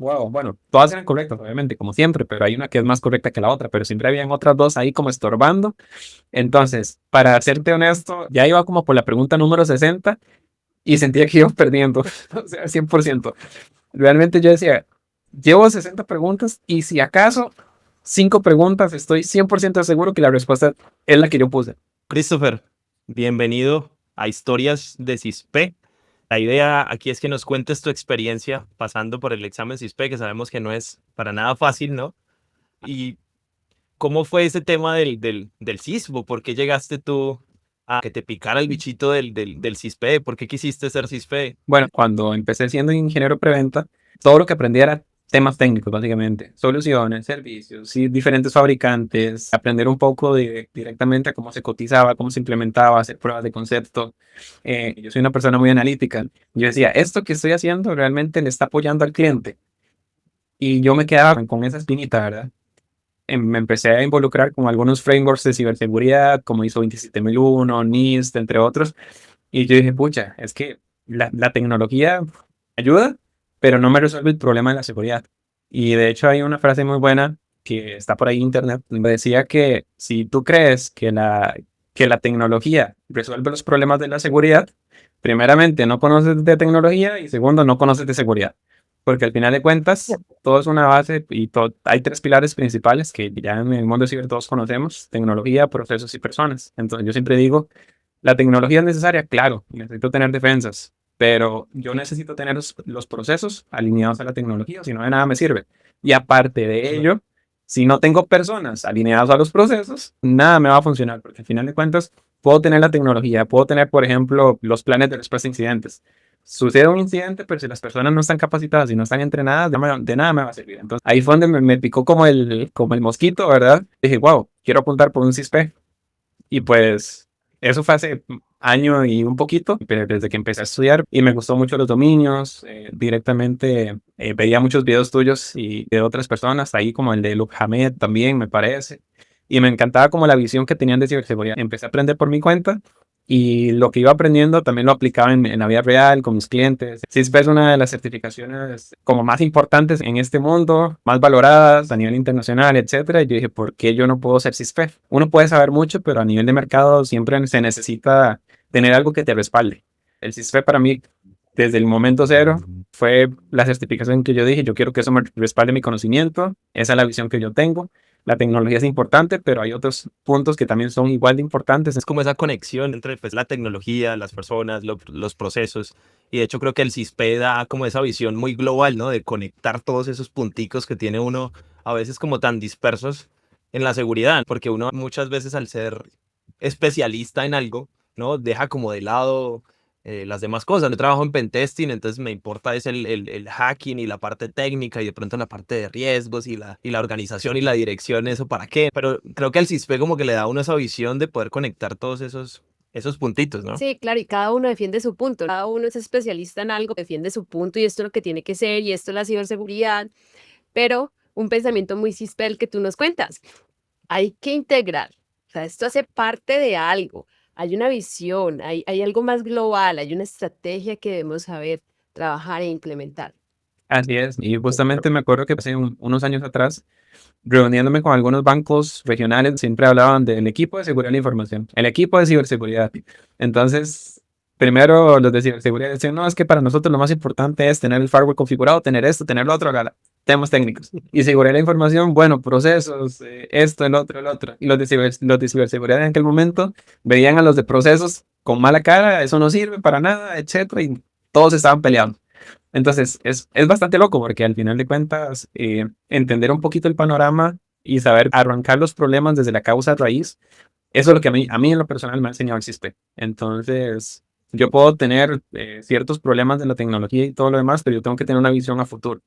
Wow, bueno, todas eran correctas, obviamente, como siempre, pero hay una que es más correcta que la otra, pero siempre habían otras dos ahí como estorbando. Entonces, para serte honesto, ya iba como por la pregunta número 60 y sentía que iba perdiendo, o sea, 100%. Realmente yo decía, llevo 60 preguntas y si acaso 5 preguntas, estoy 100% seguro que la respuesta es la que yo puse. Christopher, bienvenido a Historias de CISPE. La idea aquí es que nos cuentes tu experiencia pasando por el examen CISPE, que sabemos que no es para nada fácil, ¿no? Y cómo fue ese tema del CISBO. ¿Por qué llegaste tú a que te picara el bichito del CISPE? ¿Por qué quisiste ser CISPE? Bueno, cuando empecé siendo ingeniero preventa, todo lo que aprendí era temas técnicos, básicamente, soluciones, servicios y diferentes fabricantes, aprender un poco directamente a cómo se cotizaba, cómo se implementaba, hacer pruebas de concepto. Yo soy una persona muy analítica. Yo decía, esto que estoy haciendo realmente le está apoyando al cliente. Y yo me quedaba con esa espinita, ¿verdad? Me empecé a involucrar con algunos frameworks de ciberseguridad, como ISO 27001, NIST, entre otros. Y yo dije, pucha, es que la tecnología ayuda, pero no me resuelve el problema de la seguridad. Y de hecho hay una frase muy buena que está por ahí en internet, donde decía que si tú crees que la tecnología resuelve los problemas de la seguridad, primeramente no conoces de tecnología y segundo no conoces de seguridad. Porque al final de cuentas, todo es una base y hay tres pilares principales que ya en el mundo ciber todos conocemos, tecnología, procesos y personas. Entonces yo siempre digo, la tecnología es necesaria, claro, necesito tener defensas, pero yo necesito tener los procesos alineados a la tecnología, si no de nada me sirve. Y aparte de ello, si no tengo personas alineadas a los procesos, nada me va a funcionar, porque al final de cuentas puedo tener la tecnología, puedo tener, por ejemplo, los planes de respuesta a incidentes. Sucede un incidente, pero si las personas no están capacitadas y no están entrenadas, de nada me va a servir. Entonces ahí fue donde me picó como el mosquito, ¿verdad? Dije, wow, quiero apuntar por un CISP. Y pues eso fue hace año y un poquito, pero desde que empecé a estudiar y me gustó mucho los dominios, directamente veía muchos videos tuyos y de otras personas, ahí como el de Luke Hamed también me parece, y me encantaba como la visión que tenían de ciberseguridad. Empecé a aprender por mi cuenta y lo que iba aprendiendo también lo aplicaba en la vida real con mis clientes. CISP es una de las certificaciones como más importantes en este mundo, más valoradas a nivel internacional, etcétera. Y yo dije, ¿por qué yo no puedo ser CISP? Uno puede saber mucho, pero a nivel de mercado siempre se necesita tener algo que te respalde. El CISP para mí, desde el momento cero, fue la certificación que yo dije, yo quiero que eso me respalde mi conocimiento, esa es la visión que yo tengo. La tecnología es importante, pero hay otros puntos que también son igual de importantes. Es como esa conexión entre pues, la tecnología, las personas, los procesos. Y de hecho creo que el CISPE da como esa visión muy global, ¿no? De conectar todos esos punticos que tiene uno a veces como tan dispersos en la seguridad, porque uno muchas veces al ser especialista en algo, ¿no? Deja como de lado las demás cosas. Yo trabajo en pentesting, entonces me importa es el hacking y la parte técnica y de pronto la parte de riesgos y la organización y la dirección, eso para qué. Pero creo que el CISP como que le da a uno esa visión de poder conectar todos esos puntitos, ¿no? Sí, claro, y cada uno defiende su punto. Cada uno es especialista en algo, defiende su punto y esto es lo que tiene que ser y esto es la ciberseguridad. Pero un pensamiento muy cispel que tú nos cuentas. Hay que integrar. O sea, esto hace parte de algo. Hay una visión, hay algo más global, hay una estrategia que debemos saber trabajar e implementar. Así es, y justamente me acuerdo que hace unos años atrás, reuniéndome con algunos bancos regionales, siempre hablaban del equipo de seguridad de la información, el equipo de ciberseguridad. Entonces, primero los de ciberseguridad decían, no, es que para nosotros lo más importante es tener el firewall configurado, tener esto, tener lo otro, temas técnicos. Y seguridad de la información, bueno, procesos, esto, el otro, el otro. Y los de ciberseguridad en aquel momento veían a los de procesos con mala cara, eso no sirve para nada, etcétera, y todos estaban peleando. Entonces, es bastante loco porque al final de cuentas, entender un poquito el panorama y saber arrancar los problemas desde la causa raíz, eso es lo que a mí en lo personal me ha enseñado el SISP. Entonces, yo puedo tener ciertos problemas de la tecnología y todo lo demás, pero yo tengo que tener una visión a futuro.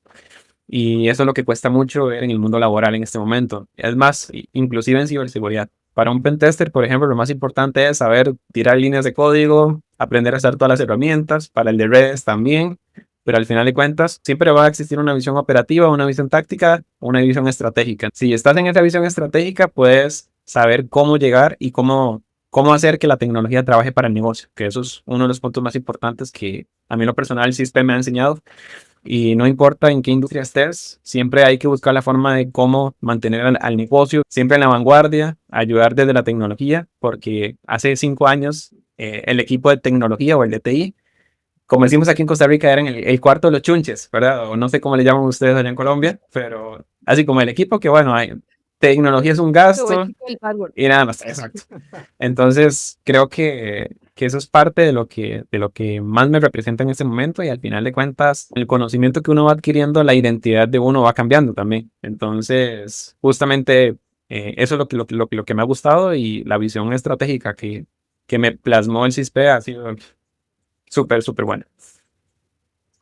Y eso es lo que cuesta mucho ver en el mundo laboral en este momento. Es más, inclusive en ciberseguridad. Para un pentester, por ejemplo, lo más importante es saber tirar líneas de código, aprender a usar todas las herramientas, para el de redes también, pero al final de cuentas siempre va a existir una visión operativa, una visión táctica, una visión estratégica. Si estás en esa visión estratégica, puedes saber cómo llegar y cómo hacer que la tecnología trabaje para el negocio, que eso es uno de los puntos más importantes que a mí en lo personal el CISP me ha enseñado Y no importa en qué industria estés, siempre hay que buscar la forma de cómo mantener al negocio siempre en la vanguardia, ayudar desde la tecnología, porque hace 5 años el equipo de tecnología o el de TI, como decimos aquí en Costa Rica, eran el cuarto de los chunches, ¿verdad? O no sé cómo le llaman ustedes allá en Colombia, pero así como el equipo que, bueno, tecnología es un Como el gasto chico del password. y nada más, exacto. Entonces, creo que eso es parte de lo que más me representa en este momento y al final de cuentas, el conocimiento que uno va adquiriendo, la identidad de uno va cambiando también. Entonces, justamente eso es lo que me ha gustado y la visión estratégica que me plasmó el CISPE ha sido súper, súper buena.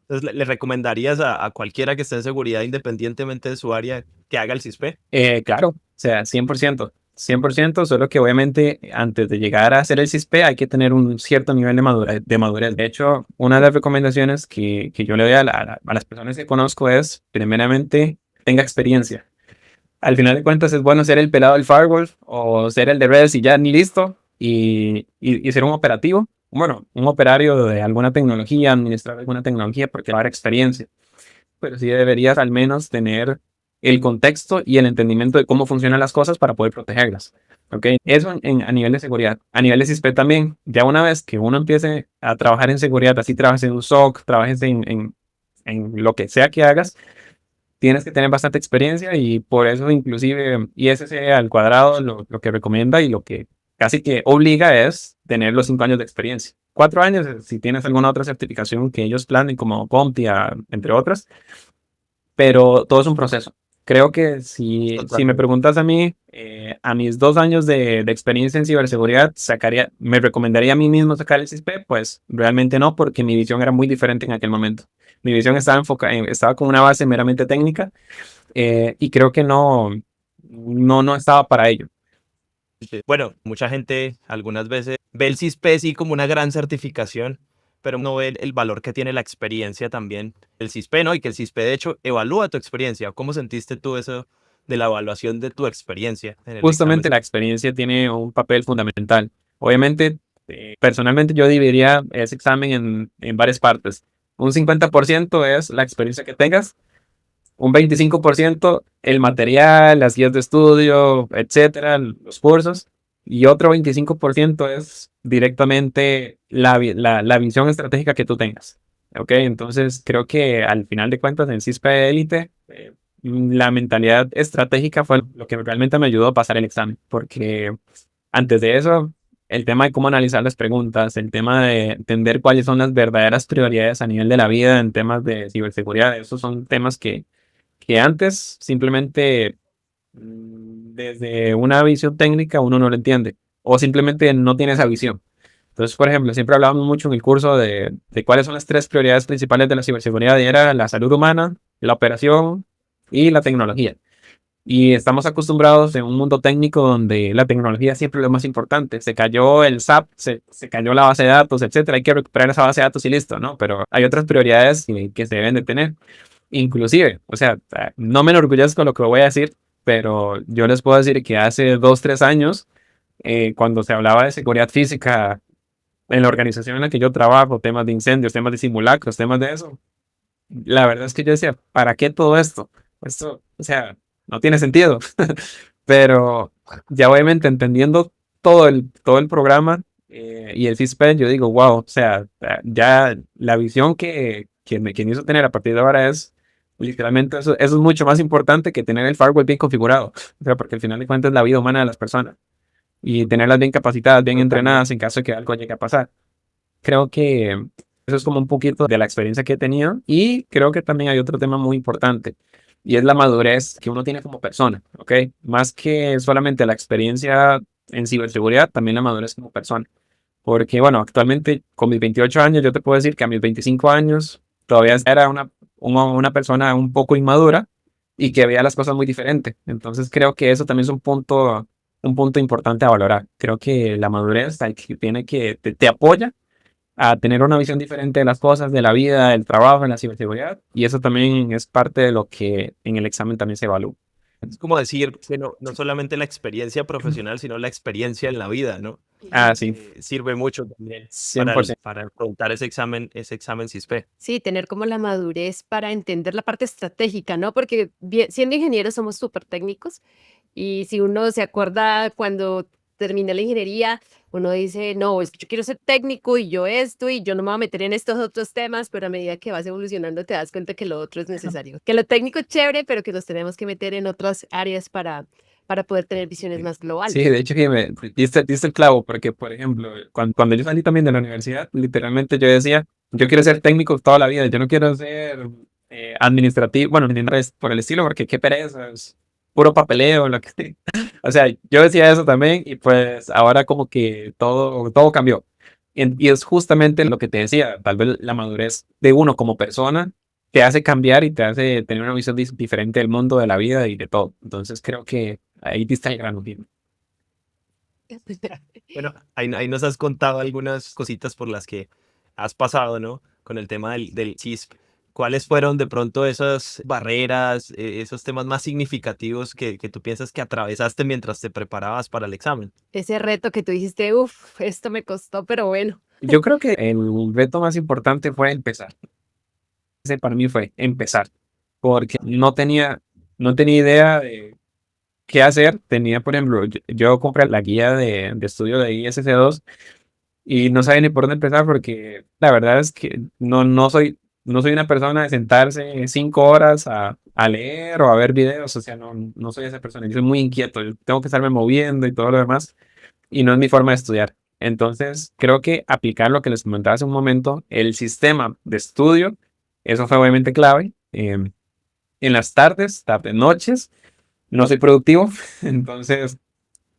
Entonces, ¿le recomendarías a cualquiera que esté en seguridad, independientemente de su área, que haga el CISPE? Claro, o sea, 100%. 100%, solo que obviamente antes de llegar a hacer el CISP hay que tener un cierto nivel de madurez. De hecho, una de las recomendaciones que yo le doy a las personas que conozco es, primeramente, tenga experiencia. Al final de cuentas es bueno ser el pelado del firewall o ser el de redes y ya ni listo y ser un operativo. Bueno, un operario de alguna tecnología, administrar alguna tecnología porque va a dar experiencia, pero sí deberías al menos tener el contexto y el entendimiento de cómo funcionan las cosas para poder protegerlas. ¿Ok? Eso a nivel de seguridad. A nivel de CISP también, ya una vez que uno empiece a trabajar en seguridad, así trabajes en un SOC, trabajes en lo que sea que hagas, tienes que tener bastante experiencia y por eso inclusive ISC al cuadrado lo que recomienda y lo que casi que obliga es tener los 5 años de experiencia. 4 años si tienes alguna otra certificación que ellos planen como CompTIA, entre otras, pero todo es un proceso. Creo que si me preguntas a mí, a mis 2 años de experiencia en ciberseguridad, me recomendaría a mí mismo sacar el CISP, pues realmente no, porque mi visión era muy diferente en aquel momento. Mi visión estaba con una base meramente técnica y creo que no estaba para ello. Bueno, mucha gente algunas veces ve el CISPE sí como una gran certificación, pero no ve el valor que tiene la experiencia también. El CISPE, ¿no? Y que el CISPE, de hecho, evalúa tu experiencia. ¿Cómo sentiste tú eso de la evaluación de tu experiencia en el examen? Justamente la experiencia tiene un papel fundamental. Obviamente, personalmente yo dividiría ese examen en varias partes. Un 50% es la experiencia que tengas, un 25% el material, las guías de estudio, etcétera, los cursos, y otro 25% es directamente la visión estratégica que tú tengas. ¿Ok? Entonces, creo que al final de cuentas en CISPE Elite, la mentalidad estratégica fue lo que realmente me ayudó a pasar el examen, porque antes de eso, el tema de cómo analizar las preguntas, el tema de entender cuáles son las verdaderas prioridades a nivel de la vida en temas de ciberseguridad, esos son temas que antes simplemente desde una visión técnica uno no lo entiende o simplemente no tiene esa visión. Entonces, por ejemplo, siempre hablábamos mucho en el curso de cuáles son las 3 prioridades principales de la ciberseguridad y era la salud humana, la operación y la tecnología. Y estamos acostumbrados en un mundo técnico donde la tecnología siempre es lo más importante. Se cayó el SAP, se cayó la base de datos, etcétera. Hay que recuperar esa base de datos y listo, ¿no? Pero hay otras prioridades que se deben de tener. Inclusive, o sea, no me enorgullezco lo que voy a decir, pero yo les puedo decir que hace 2, 3 años, cuando se hablaba de seguridad física en la organización en la que yo trabajo, temas de incendios, temas de simulacros, temas de eso, la verdad es que yo decía, ¿para qué todo esto? Esto, o sea, no tiene sentido. Pero ya obviamente entendiendo todo el programa y el CISPEN, yo digo, wow, o sea, ya la visión que me hizo tener a partir de ahora es literalmente eso es mucho más importante que tener el firewall bien configurado. O sea, porque al final de cuentas es la vida humana de las personas y tenerlas bien capacitadas, bien entrenadas en caso de que algo llegue a pasar. Creo que eso es como un poquito de la experiencia que he tenido y creo que también hay otro tema muy importante y es la madurez que uno tiene como persona, ¿ok? Más que solamente la experiencia en ciberseguridad, también la madurez como persona. Porque bueno, actualmente con mis 28 años yo te puedo decir que a mis 25 años todavía era una persona un poco inmadura y que veía las cosas muy diferente. Entonces creo que eso también es un punto importante a valorar. Creo que la madurez te apoya a tener una visión diferente de las cosas, de la vida, del trabajo, en la ciberseguridad. Y eso también es parte de lo que en el examen también se evalúa. Es como decir que no solamente la experiencia profesional, sino la experiencia en la vida, ¿no? Sí, sirve mucho también para, 100%. para afrontar ese examen CISP. Sí, tener como la madurez para entender la parte estratégica, ¿no? Porque siendo ingenieros somos súper técnicos y si uno se acuerda cuando terminé la ingeniería, uno dice, no, es que yo quiero ser técnico y yo esto y yo no me voy a meter en estos otros temas, pero a medida que vas evolucionando te das cuenta que lo otro es necesario. Que lo técnico es chévere, pero que nos tenemos que meter en otras áreas para poder tener visiones más Sí, globales. de hecho que me diste el clavo, porque por ejemplo, cuando yo salí también de la universidad, literalmente yo decía, yo quiero ser técnico toda la vida, yo no quiero ser administrativo, bueno, ni nada por el estilo, porque qué pereza, es puro papeleo, lo que sea. O sea, yo decía eso también y pues ahora como que todo cambió. Y es justamente lo que te decía, tal vez la madurez de uno como persona te hace cambiar y te hace tener una visión diferente del mundo, de la vida y de todo. Entonces creo que ahí diste el gran motivo. Bueno, ahí nos has contado algunas cositas por las que has pasado, ¿no? Con el tema del CISP. ¿Cuáles fueron de pronto esas barreras, esos temas más significativos que tú piensas que atravesaste mientras te preparabas para el examen? Ese reto que tú dijiste, uff, esto me costó, pero bueno. Yo creo que el reto más importante fue empezar. Ese para mí fue empezar, porque no tenía idea de qué hacer. Tenía, por ejemplo, yo compré la guía de estudio de ISC2 y no sabía ni por dónde empezar porque la verdad es que no soy una persona de sentarse 5 horas a leer o a ver videos, o sea, no soy esa persona. Yo soy muy inquieto, yo tengo que estarme moviendo y todo lo demás y no es mi forma de estudiar. Entonces, creo que aplicar lo que les comentaba hace un momento, el sistema de estudio, eso fue obviamente clave. En las tardes, noches, no soy productivo, entonces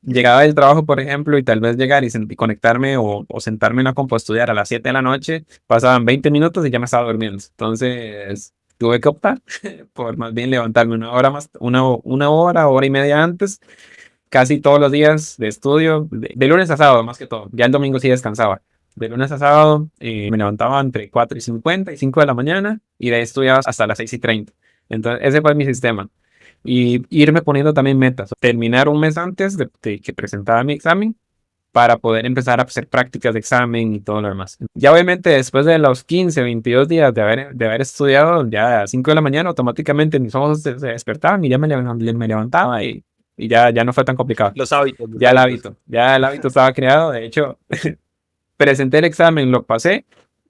llegaba del trabajo, por ejemplo, y tal vez llegar y conectarme o sentarme en la compu a estudiar a las 7 de la noche, pasaban 20 minutos y ya me estaba durmiendo. Entonces, tuve que optar por más bien levantarme una hora más, una hora y media antes, casi todos los días de estudio, de lunes a sábado más que todo. Ya el domingo sí descansaba. De lunes a sábado me levantaba entre 4:50 y 5 de la mañana y de ahí estudiaba hasta las 6:30. Entonces, ese fue mi sistema. Y irme poniendo también metas. Terminar un mes antes de que presentaba mi examen para poder empezar a hacer prácticas de examen y todo lo demás. Ya obviamente después de los 15, 22 días de haber estudiado, ya a las 5 de la mañana automáticamente mis ojos se despertaban y ya me levantaba y ya no fue tan complicado. Los hábitos, los Ya hábitos. el hábito estaba creado. De hecho, presenté el examen, lo pasé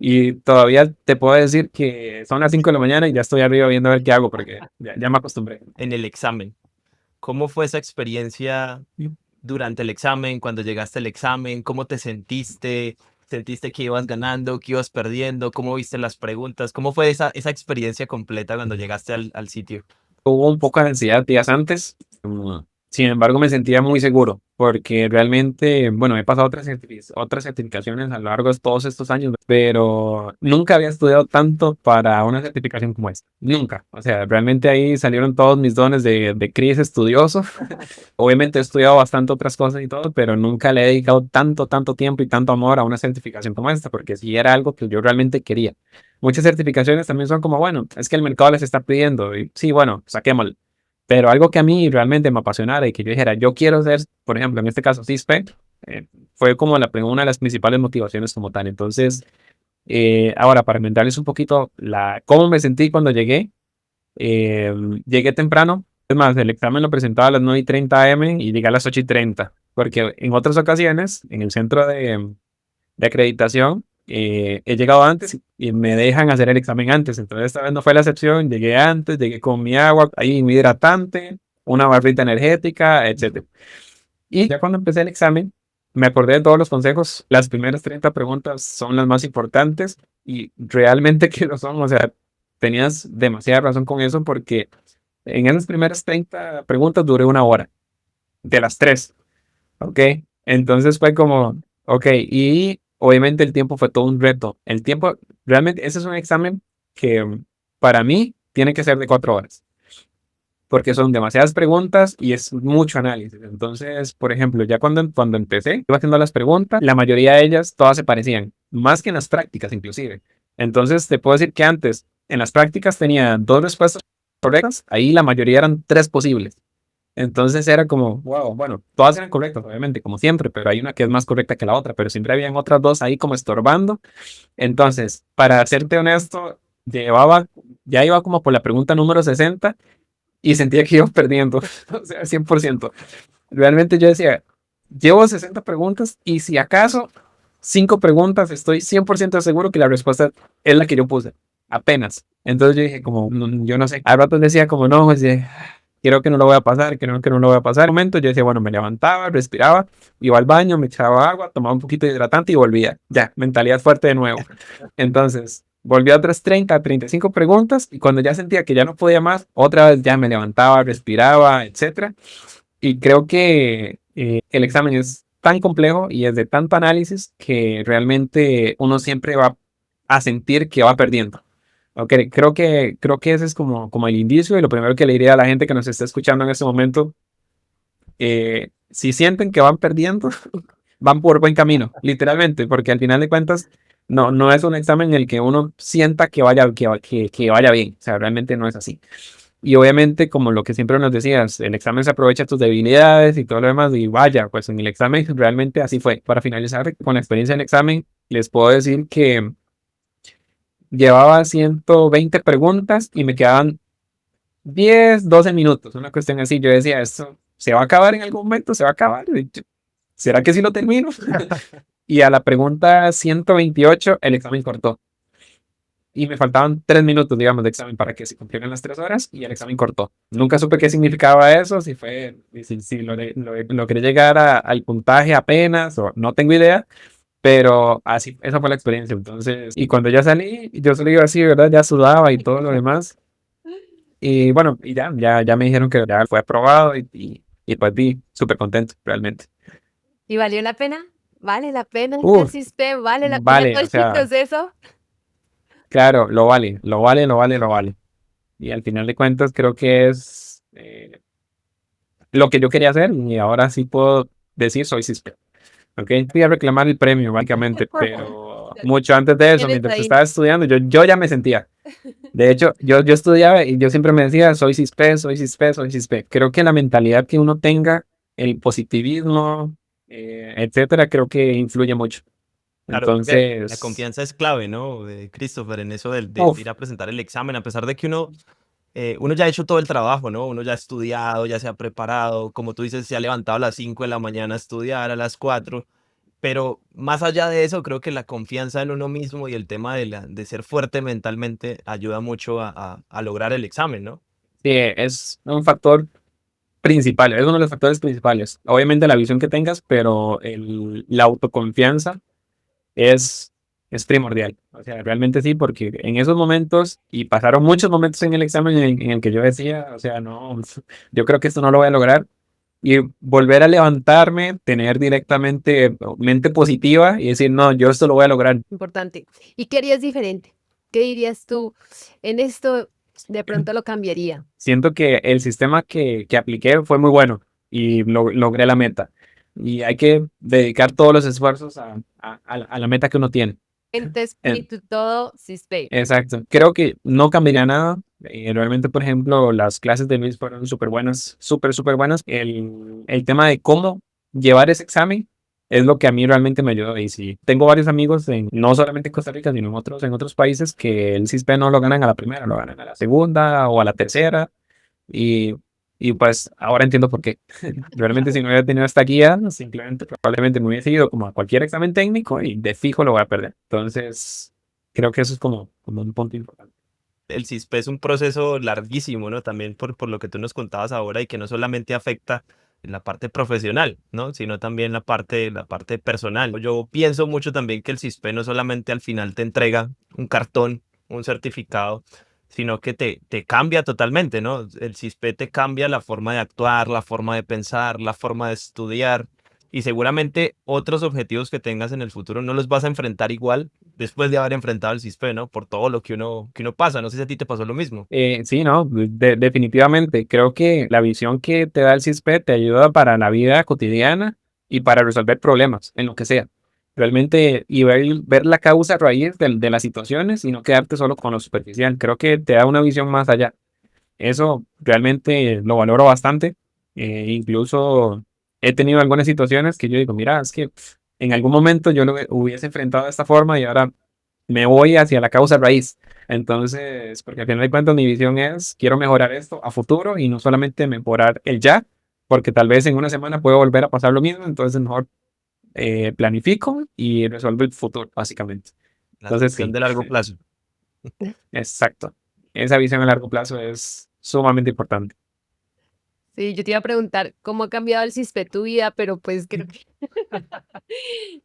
y todavía te puedo decir que son las 5 de la mañana y ya estoy arriba viendo a ver qué hago porque ya me acostumbré. En el examen. ¿Cómo fue esa experiencia durante el examen, cuando llegaste al examen? ¿Cómo te sentiste? ¿Sentiste que ibas ganando, que ibas perdiendo? ¿Cómo viste las preguntas? ¿Cómo fue esa experiencia completa cuando llegaste al sitio? Hubo un poco de ansiedad días antes, sin embargo me sentía muy seguro porque realmente, bueno, he pasado otras certificaciones a lo largo de todos estos años, pero nunca había estudiado tanto para una certificación como esta, nunca. O sea, realmente ahí salieron todos mis dones de Cris estudioso. Obviamente he estudiado bastante otras cosas y todo, pero nunca le he dedicado tanto tiempo y tanto amor a una certificación como esta, porque sí era algo que yo realmente quería. Muchas certificaciones también son como, bueno, es que el mercado les está pidiendo y sí, bueno, saquémoslo. Pero algo que a mí realmente me apasionara y que yo dijera, yo quiero ser, por ejemplo, en este caso, CISPE, fue como una de las principales motivaciones como tal. Entonces, ahora, para comentarles un poquito cómo me sentí cuando llegué, eh, llegué temprano. Es más, el examen lo presentaba a las 9:30 AM y llegué a las 8:30, porque en otras ocasiones, en el centro de acreditación, he llegado antes y me dejan hacer el examen antes. Entonces, esta vez no fue la excepción. Llegué antes, llegué con mi agua, ahí mi hidratante, una barrita energética, etcétera. Y ya cuando empecé el examen, me acordé de todos los consejos. Las primeras 30 preguntas son las más importantes y realmente que lo son. O sea, tenías demasiada razón con eso porque en esas primeras 30 preguntas duré una hora de las tres. ¿Ok? Entonces fue como, ok, y obviamente el tiempo fue todo un reto. El tiempo, realmente, ese es un examen que para mí tiene que ser de 4 horas, porque son demasiadas preguntas y es mucho análisis. Entonces, por ejemplo, ya cuando empecé, iba haciendo las preguntas, la mayoría de ellas todas se parecían, más que en las prácticas inclusive. Entonces, te puedo decir que antes, en las prácticas tenía dos respuestas correctas, ahí la mayoría eran tres posibles. Entonces era como, wow, bueno, todas eran correctas, obviamente, como siempre, pero hay una que es más correcta que la otra, pero siempre habían otras dos ahí como estorbando. Entonces, para serte honesto, llevaba, ya iba como por la pregunta número 60 y sentía que iba perdiendo, o sea, 100%. Realmente yo decía, llevo 60 preguntas y si acaso 5 preguntas estoy 100% seguro que la respuesta es la que yo puse, apenas. Entonces yo dije como, yo no sé, al rato decía como, no, pues, creo que no lo voy a pasar, creo que no lo voy a pasar. En un momento yo decía, bueno, me levantaba, respiraba, iba al baño, me echaba agua, tomaba un poquito de hidratante y volvía. Ya, mentalidad fuerte de nuevo. Entonces, volví a otras 30, 35 preguntas y cuando ya sentía que ya no podía más, otra vez ya me levantaba, respiraba, etcétera. Y creo que el examen es tan complejo y es de tanto análisis que realmente uno siempre va a sentir que va perdiendo. Okay, creo que ese es como el indicio y lo primero que le diría a la gente que nos está escuchando en este momento, si sienten que van perdiendo, van por buen camino, literalmente, porque al final de cuentas no es un examen en el que uno sienta que vaya bien, o sea, realmente no es así. Y obviamente, como lo que siempre nos decías, el examen se aprovecha de tus debilidades y todo lo demás, y vaya, pues en el examen realmente así fue. Para finalizar con la experiencia del examen, les puedo decir que llevaba 120 preguntas y me quedaban 10, 12 minutos, una cuestión así. Yo decía, esto se va a acabar en algún momento, se va a acabar. ¿Será que sí lo termino? Y a la pregunta 128 el examen cortó. Y me faltaban 3 minutos, digamos, de examen para que se cumplieran las 3 horas y el examen cortó. Nunca supe qué significaba eso, si fue, si logré llegar al puntaje apenas o no tengo idea, pero así, esa fue la experiencia. Entonces, y cuando ya salí, yo solo iba así, ¿verdad? Ya sudaba y todo lo demás. Y bueno, y ya me dijeron que ya fue aprobado y pues vi súper contento, realmente. ¿Y valió la pena? ¿Vale la pena el Uf, CISPE? ¿Vale la pena vale, todo o este sea, proceso? claro, lo vale, lo vale, lo vale, lo vale. Y al final de cuentas creo que es lo que yo quería hacer y ahora sí puedo decir soy CISPE. Ok, fui a reclamar el premio, básicamente, pero mucho antes de eso, Tienes mientras ahí. estaba estudiando, yo ya me sentía. De hecho, yo estudiaba y yo siempre me decía, soy CISPE, soy CISPE, soy CISPE. Creo que la mentalidad que uno tenga, el positivismo, etcétera, creo que influye mucho. Claro, creo que la Entonces, confianza es clave, ¿no? Christopher, en eso de uff, ir a presentar el examen, a pesar de que uno ya ha hecho todo el trabajo, ¿no? Uno ya ha estudiado, ya se ha preparado, como tú dices, se ha levantado a las 5 de la mañana a estudiar, a las 4, pero más allá de eso, creo que la confianza en uno mismo y el tema de ser fuerte mentalmente ayuda mucho a lograr el examen, ¿no? sí, es un factor principal, es uno de los factores principales. Obviamente la visión que tengas, pero la autoconfianza es, es primordial. O sea, realmente sí, porque en esos momentos, y pasaron muchos momentos en el examen en el que yo decía, o sea, no, yo creo que esto no lo voy a lograr. Y volver a levantarme, tener directamente mente positiva y decir, no, yo esto lo voy a lograr. Importante. ¿Y qué harías diferente? ¿Qué dirías tú? En esto de pronto lo cambiaría. Siento que el sistema que apliqué fue muy bueno y logré la meta. Y hay que dedicar todos los esfuerzos a la meta que uno tiene. Mente, En- espíritu, todo, CISPE. Exacto. Creo que no cambiaría nada. Realmente, por ejemplo, las clases de Luis fueron súper buenas, súper, súper buenas. El tema de cómo llevar ese examen es lo que a mí realmente me ayudó. Y sí, tengo varios amigos, no solamente en Costa Rica, sino en otros países, que el CISPE no lo ganan a la primera, lo ganan a la segunda o a la tercera. Y, y pues ahora entiendo por qué. Realmente si no hubiera tenido esta guía, simplemente probablemente me hubiese ido como a cualquier examen técnico y de fijo lo voy a perder. Entonces, creo que eso es como un punto importante. El CISPE es un proceso larguísimo, ¿no? También por lo que tú nos contabas ahora y que no solamente afecta la parte profesional, ¿no? Sino también la parte personal. Yo pienso mucho también que el CISPE no solamente al final te entrega un cartón, un certificado, sino que te cambia totalmente, ¿no? El CISPE te cambia la forma de actuar, la forma de pensar, la forma de estudiar y seguramente otros objetivos que tengas en el futuro no los vas a enfrentar igual después de haber enfrentado el CISPE, ¿no? Por todo lo que uno pasa. No sé si a ti te pasó lo mismo. Sí, no, definitivamente. Creo que la visión que te da el CISPE te ayuda para la vida cotidiana y para resolver problemas, en lo que sea. Realmente, y ver la causa raíz de las situaciones y no quedarte solo con lo superficial. Creo que te da una visión más allá. Eso realmente lo valoro bastante. Incluso he tenido algunas situaciones que yo digo, mira, es que en algún momento yo lo hubiese enfrentado de esta forma y ahora me voy hacia la causa raíz. Entonces, porque al final de cuentas mi visión es, quiero mejorar esto a futuro y no solamente mejorar el ya, porque tal vez en una semana puedo volver a pasar lo mismo, entonces mejor planifico y resuelvo el futuro, básicamente. La Entonces, visión sí, de largo plazo. exacto. Esa visión a largo plazo es sumamente importante. Sí, yo te iba a preguntar cómo ha cambiado el CISPE tu vida, pero pues creo que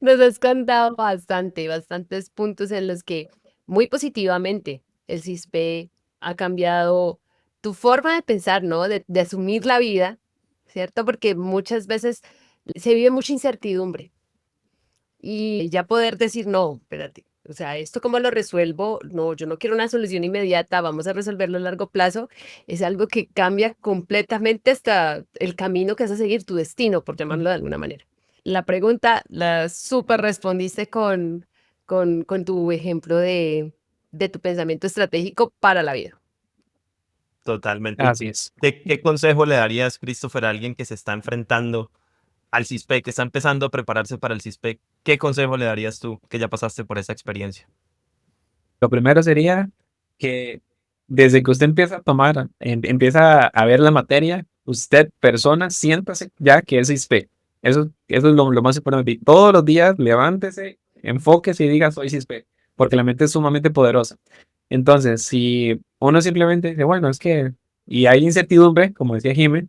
nos has contado bastantes puntos en los que muy positivamente el CISPE ha cambiado tu forma de pensar, ¿no? De asumir la vida, ¿cierto? Porque muchas veces se vive mucha incertidumbre y ya poder decir, no, espérate, o sea, ¿esto cómo lo resuelvo? No, yo no quiero una solución inmediata, vamos a resolverlo a largo plazo. Es algo que cambia completamente hasta el camino que vas a seguir, tu destino, por llamarlo de alguna manera. La pregunta la súper respondiste con tu ejemplo de tu pensamiento estratégico para la vida. Totalmente. Así es. ¿Qué consejo le darías, Christopher, a alguien que se está enfrentando al CISPEC, que está empezando a prepararse para el CISPEC? ¿Qué consejo le darías tú que ya pasaste por esa experiencia? Lo primero sería que desde que usted empieza a tomar, empieza a ver la materia, usted, persona, siéntase ya que es ISP. Eso es lo más importante. Y todos los días levántese, enfóquese y diga soy CISP, porque la mente es sumamente poderosa. Entonces, si uno simplemente dice, bueno, es que, y hay incertidumbre, como decía Jiménez,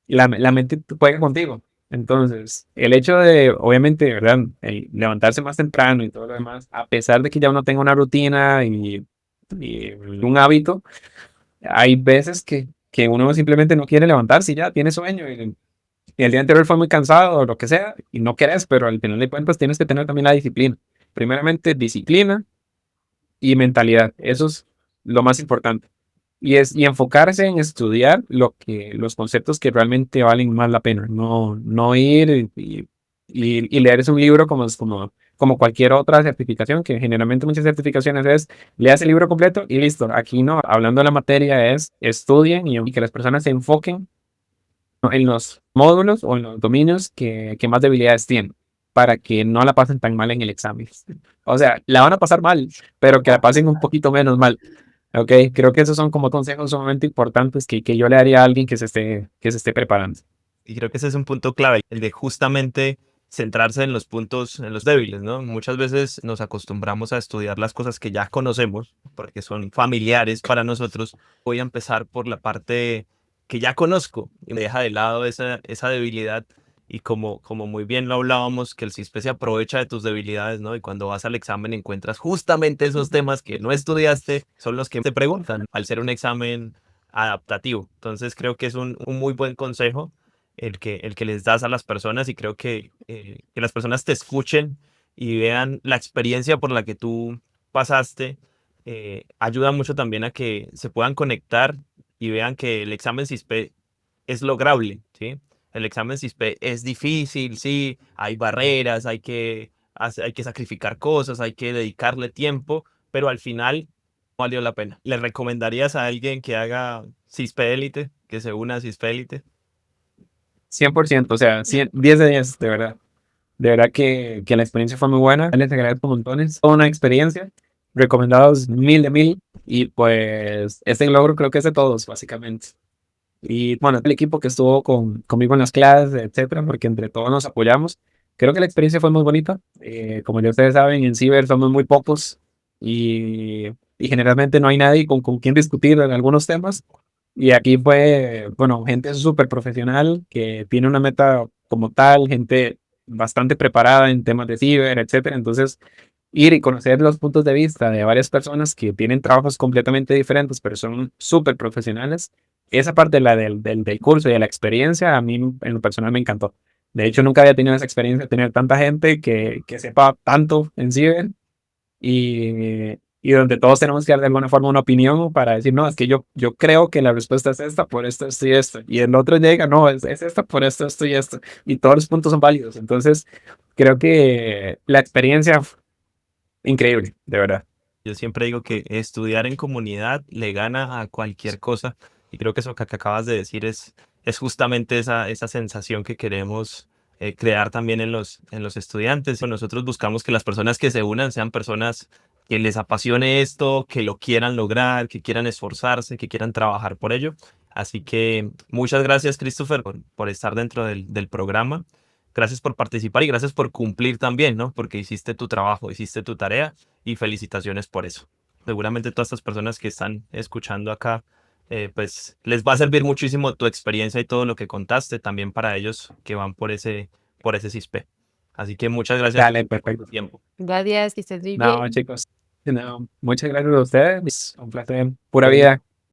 la mente juega contigo. Entonces, el hecho de, obviamente, ¿verdad? El levantarse más temprano y todo lo demás, a pesar de que ya uno tenga una rutina y un hábito, hay veces que uno simplemente no quiere levantarse y ya tiene sueño y el día anterior fue muy cansado o lo que sea y no querés, pero al final de cuentas tienes que tener también la disciplina. Primeramente, disciplina y mentalidad. Eso es lo más importante. Y enfocarse en estudiar los conceptos que realmente valen más la pena. No ir y leerse un libro como cualquier otra certificación, que generalmente muchas certificaciones es leas el libro completo y listo. Aquí no, hablando de la materia es estudien y que las personas se enfoquen en los módulos o en los dominios que más debilidades tienen, para que no la pasen tan mal en el examen. O sea, la van a pasar mal, pero que la pasen un poquito menos mal. Ok, creo que esos son como consejos sumamente importantes que yo le daría a alguien que se esté preparando. Y creo que ese es un punto clave, el de justamente centrarse en los puntos, en los débiles, ¿no? Muchas veces nos acostumbramos a estudiar las cosas que ya conocemos, porque son familiares para nosotros. Voy a empezar por la parte que ya conozco y me deja de lado esa debilidad. Y como muy bien lo hablábamos, que el CISPE se aprovecha de tus debilidades, ¿no? Y cuando vas al examen encuentras justamente esos temas que no estudiaste, son los que te preguntan al ser un examen adaptativo. Entonces creo que es un muy buen consejo el que les das a las personas, y creo que las personas te escuchen y vean la experiencia por la que tú pasaste, ayuda mucho también a que se puedan conectar y vean que el examen CISPE es lograble, ¿sí? El examen CISPE es difícil, sí, hay barreras, hay que sacrificar cosas, hay que dedicarle tiempo, pero al final valió la pena. ¿Le recomendarías a alguien que haga CISPE Élite, que se una a CISPE Élite? 100%, o sea, 10 de 10, de verdad. De verdad que la experiencia fue muy buena. Les agradezco montones. Toda una experiencia. Recomendados 1000 de 1000. Y pues este logro creo que es de todos, básicamente. Y bueno, el equipo que estuvo conmigo en las clases, etcétera, porque entre todos nos apoyamos. Creo que la experiencia fue muy bonita. Como ya ustedes saben, en Ciber somos muy pocos y generalmente no hay nadie con quien discutir en algunos temas. Y aquí fue, bueno, gente súper profesional que tiene una meta como tal, gente bastante preparada en temas de ciber, etcétera. Entonces, ir y conocer los puntos de vista de varias personas que tienen trabajos completamente diferentes, pero son súper profesionales. Esa parte del curso y de la experiencia, a mí en lo personal me encantó. De hecho, nunca había tenido esa experiencia de tener tanta gente que sepa tanto en ciber y donde todos tenemos que dar de alguna forma una opinión para decir, no, es que yo creo que la respuesta es esta por esto, esto y esto. Y el otro llega, no, es esta por esto, esto y esto. Y todos los puntos son válidos. Entonces, creo que la experiencia increíble, de verdad. Yo siempre digo que estudiar en comunidad le gana a cualquier cosa, Y creo que eso que acabas de decir es justamente esa sensación que queremos crear también en los estudiantes. Nosotros buscamos que las personas que se unan sean personas que les apasione esto, que lo quieran lograr, que quieran esforzarse, que quieran trabajar por ello. Así que muchas gracias, Christopher, por estar dentro del programa. Gracias por participar y gracias por cumplir también, ¿no? Porque hiciste tu trabajo, hiciste tu tarea y felicitaciones por eso. Seguramente todas estas personas que están escuchando acá, pues les va a servir muchísimo tu experiencia y todo lo que contaste también para ellos que van por ese CISPE. Así que muchas gracias Dale, por tu perfecto. tiempo. Gracias, que estés muy No, bien. chicos, no, muchas gracias a ustedes. Un placer, pura vida.